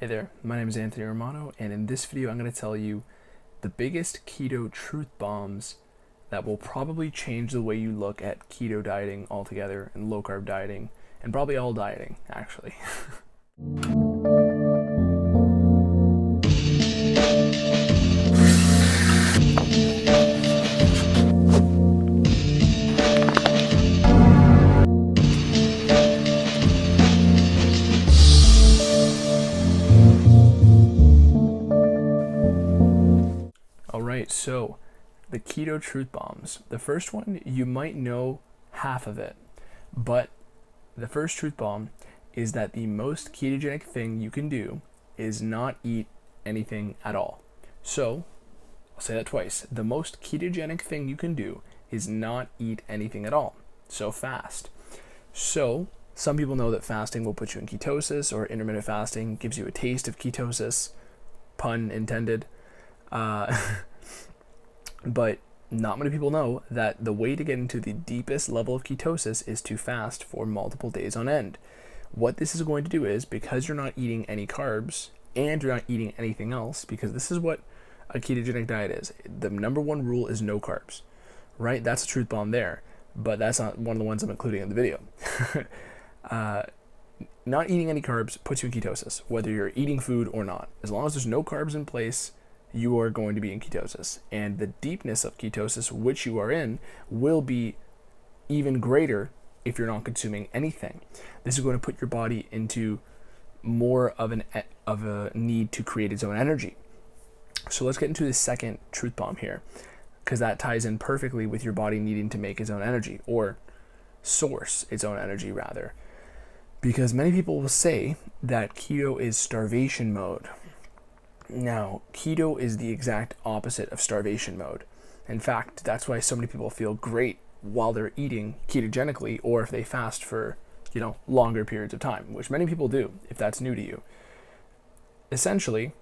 Hey there, my name is Anthony Romano, and in this video I'm going to tell you the biggest keto truth bombs that will probably change the way you look at keto dieting altogether and low carb dieting, and probably all dieting, actually. Alright, so the keto truth bombs. The first one, you might know half of it, but the first truth bomb is that the most ketogenic thing you can do is not eat anything at all. So, I'll say that twice. The most ketogenic thing you can do is not eat anything at all. So fast. So, some people know that fasting will put you in ketosis, or intermittent fasting gives you a taste of ketosis, pun intended. But not many people know that the way to get into the deepest level of ketosis is to fast for multiple days on end. What this is going to do is, because you're not eating any carbs and you're not eating anything else, because this is what a ketogenic diet is. The number one rule is no carbs, right? That's a truth bomb there, but that's not one of the ones I'm including in the video. Not eating any carbs puts you in ketosis, whether you're eating food or not. As long as there's no carbs in place, you are going to be in ketosis. And the deepness of ketosis, which you are in, will be even greater if you're not consuming anything. This is going to put your body into more of a need to create its own energy. So let's get into the second truth bomb here, because that ties in perfectly with your body needing to make its own energy, or source its own energy rather. Because many people will say that keto is starvation mode. Now, keto is the exact opposite of starvation mode. In fact, that's why so many people feel great while they're eating ketogenically, or if they fast for, longer periods of time, which many people do, if that's new to you. Essentially,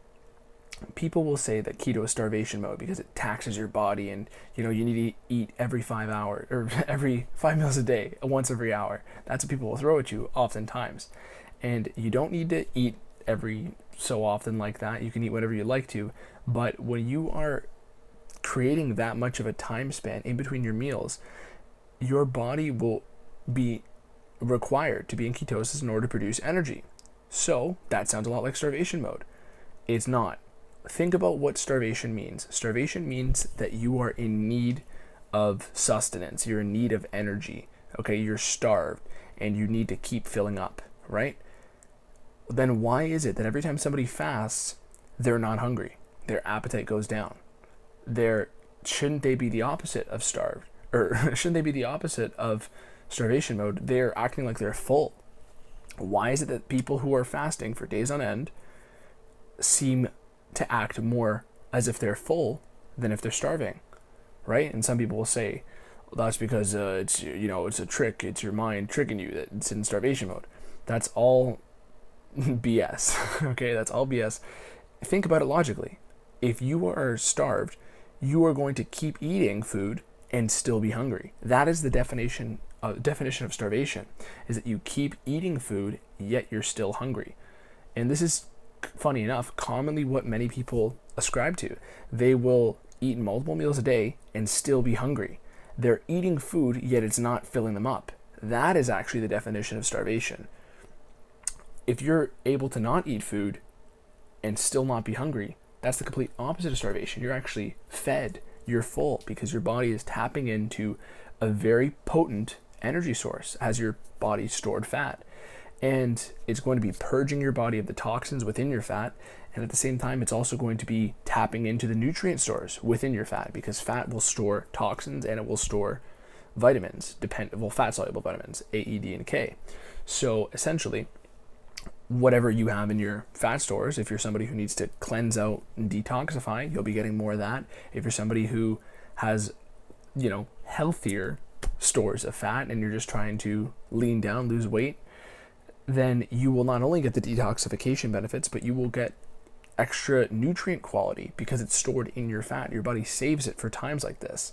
people will say that keto is starvation mode because it taxes your body, and you need to eat every 5 hours, or every 5 meals a day, once every hour. That's what people will throw at you oftentimes. And you don't need to eat every so often like that. You can eat whatever you like to, but when you are creating that much of a time span in between your meals, your body will be required to be in ketosis in order to produce energy. So that sounds a lot like starvation mode. It's not. Think about what starvation means. Starvation means that you are in need of sustenance. You're in need of energy. Okay, you're starved and you need to keep filling up, right? Then why is it that every time somebody fasts, they're not hungry? Their appetite goes down. Shouldn't they be the opposite of starved? Or shouldn't they be the opposite of starvation mode? They're acting like they're full. Why is it that people who are fasting for days on end seem to act more as if they're full than if they're starving, right? And some people will say, well, that's because it's a trick. It's your mind tricking you that it's in starvation mode. That's all BS. Okay, that's all BS. Think about it logically. If you are starved, you are going to keep eating food and still be hungry. That is the definition of starvation, is that you keep eating food yet you're still hungry. And this is, funny enough, commonly what many people ascribe to. They will eat multiple meals a day and still be hungry. They're eating food yet it's not filling them up. That is actually the definition of starvation. If you're able to not eat food and still not be hungry, that's the complete opposite of starvation. You're actually fed. You're full because your body is tapping into a very potent energy source as your body stored fat. And it's going to be purging your body of the toxins within your fat. And at the same time, it's also going to be tapping into the nutrient stores within your fat, because fat will store toxins and it will store vitamins, fat-soluble vitamins, A, E, D, and K. So essentially, whatever you have in your fat stores, if you're somebody who needs to cleanse out and detoxify, you'll be getting more of that. If you're somebody who has, healthier stores of fat and you're just trying to lean down, lose weight, then you will not only get the detoxification benefits, but you will get extra nutrient quality because it's stored in your fat. Your body saves it for times like this.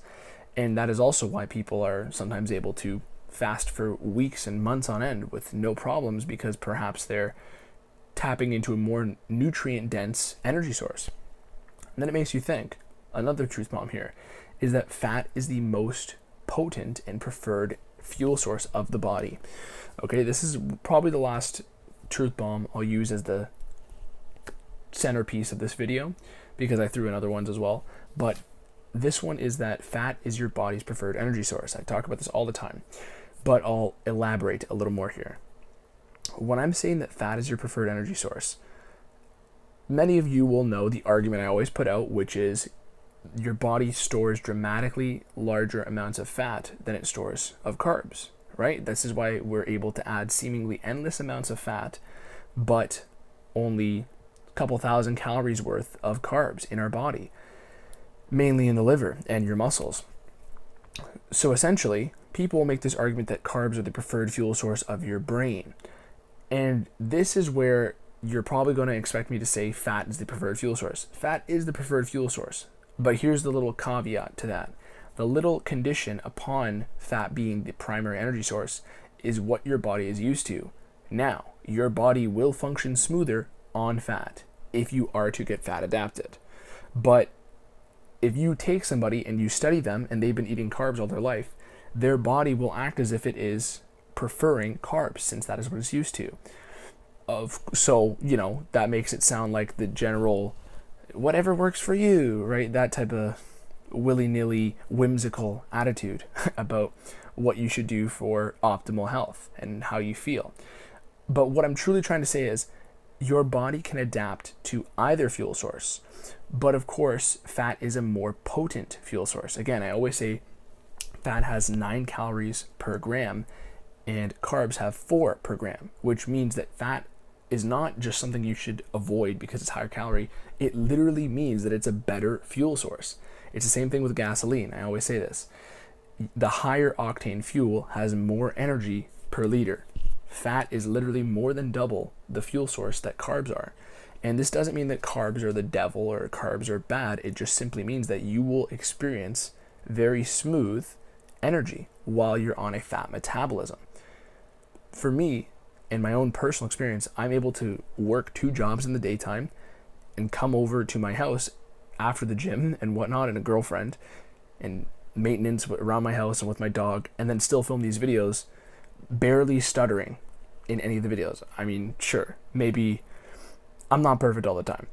And that is also why people are sometimes able to fast for weeks and months on end with no problems, because perhaps they're tapping into a more nutrient-dense energy source. And then it makes you think, another truth bomb here, is that fat is the most potent and preferred fuel source of the body. Okay, this is probably the last truth bomb I'll use as the centerpiece of this video, because I threw in other ones as well. But this one is that fat is your body's preferred energy source. I talk about this all the time, but I'll elaborate a little more here. When I'm saying that fat is your preferred energy source, many of you will know the argument I always put out, which is your body stores dramatically larger amounts of fat than it stores of carbs, right? This is why we're able to add seemingly endless amounts of fat, but only a couple thousand calories worth of carbs in our body, mainly in the liver and your muscles. So essentially, people will make this argument that carbs are the preferred fuel source of your brain. And this is where you're probably going to expect me to say fat is the preferred fuel source. Fat is the preferred fuel source. But here's the little caveat to that. The little condition upon fat being the primary energy source is what your body is used to. Now, your body will function smoother on fat if you are to get fat adapted. But if you take somebody and you study them and they've been eating carbs all their life, their body will act as if it is preferring carbs, since that is what it's used to. So, that makes it sound like the general whatever works for you, right? That type of willy-nilly whimsical attitude about what you should do for optimal health and how you feel. But what I'm truly trying to say is your body can adapt to either fuel source. But of course, fat is a more potent fuel source. Again, I always say fat has 9 calories per gram and carbs have 4 per gram, which means that fat is not just something you should avoid because it's higher calorie. It literally means that it's a better fuel source. It's the same thing with gasoline. I always say this. The higher octane fuel has more energy per liter. Fat is literally more than double the fuel source that carbs are. And this doesn't mean that carbs are the devil or carbs are bad. It just simply means that you will experience very smooth energy while you're on a fat metabolism. For me, in my own personal experience, I'm able to work 2 jobs in the daytime and come over to my house after the gym and whatnot, and a girlfriend and maintenance around my house and with my dog, and then still film these videos barely stuttering in any of the videos. I mean, sure, maybe I'm not perfect all the time,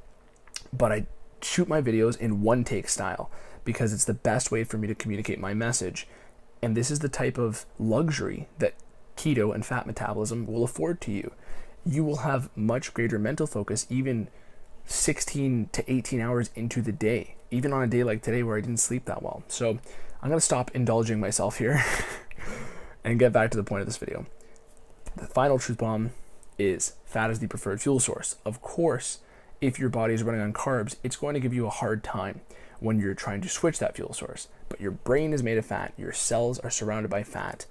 but I shoot my videos in one take style because it's the best way for me to communicate my message. And this is the type of luxury that keto and fat metabolism will afford to you. You will have much greater mental focus even 16 to 18 hours into the day, even on a day like today where I didn't sleep that well. So I'm going to stop indulging myself here and get back to the point of this video. The final truth bomb is fat is the preferred fuel source. Of course, if your body is running on carbs, it's going to give you a hard time when you're trying to switch that fuel source. But your brain is made of fat, your cells are surrounded by fat,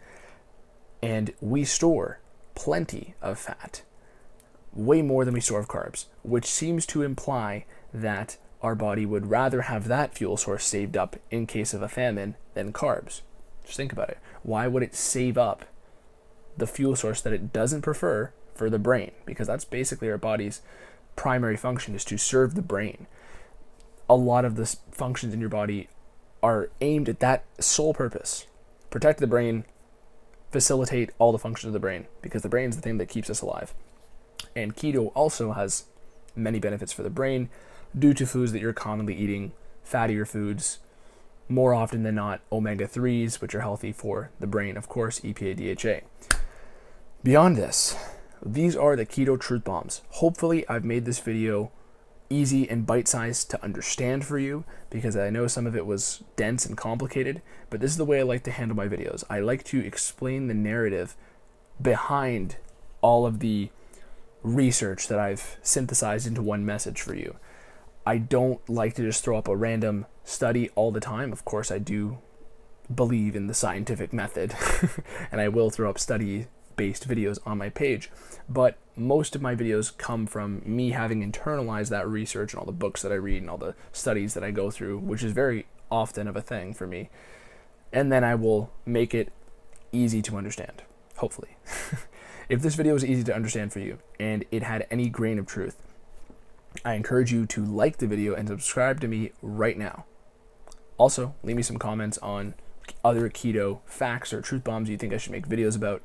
and we store plenty of fat, way more than we store of carbs, which seems to imply that our body would rather have that fuel source saved up in case of a famine than carbs. Just think about it. Why would it save up the fuel source that it doesn't prefer for the brain? Because that's basically our body's primary function, is to serve the brain. A lot of the functions in your body are aimed at that sole purpose: protect the brain, facilitate all the functions of the brain, because the brain is the thing that keeps us alive. And keto also has many benefits for the brain due to foods that you're commonly eating, fattier foods, more often than not omega-3s, which are healthy for the brain, of course, EPA, DHA. Beyond this, these are the keto truth bombs. Hopefully I've made this video easy and bite-sized to understand for you, because I know some of it was dense and complicated, but this is the way I like to handle my videos. I like to explain the narrative behind all of the research that I've synthesized into one message for you. I don't like to just throw up a random study all the time. Of course, I do believe in the scientific method, and I will throw up study-based videos on my page, but most of my videos come from me having internalized that research and all the books that I read and all the studies that I go through, which is very often of a thing for me. And then I will make it easy to understand, hopefully. If this video was easy to understand for you and it had any grain of truth, I encourage you to like the video and subscribe to me right now. Also, leave me some comments on other keto facts or truth bombs you think I should make videos about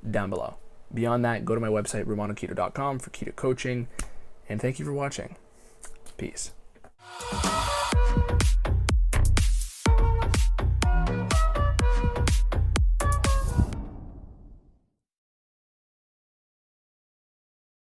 down below. Beyond that, go to my website, romanoketo.com, for keto coaching. And thank you for watching. Peace.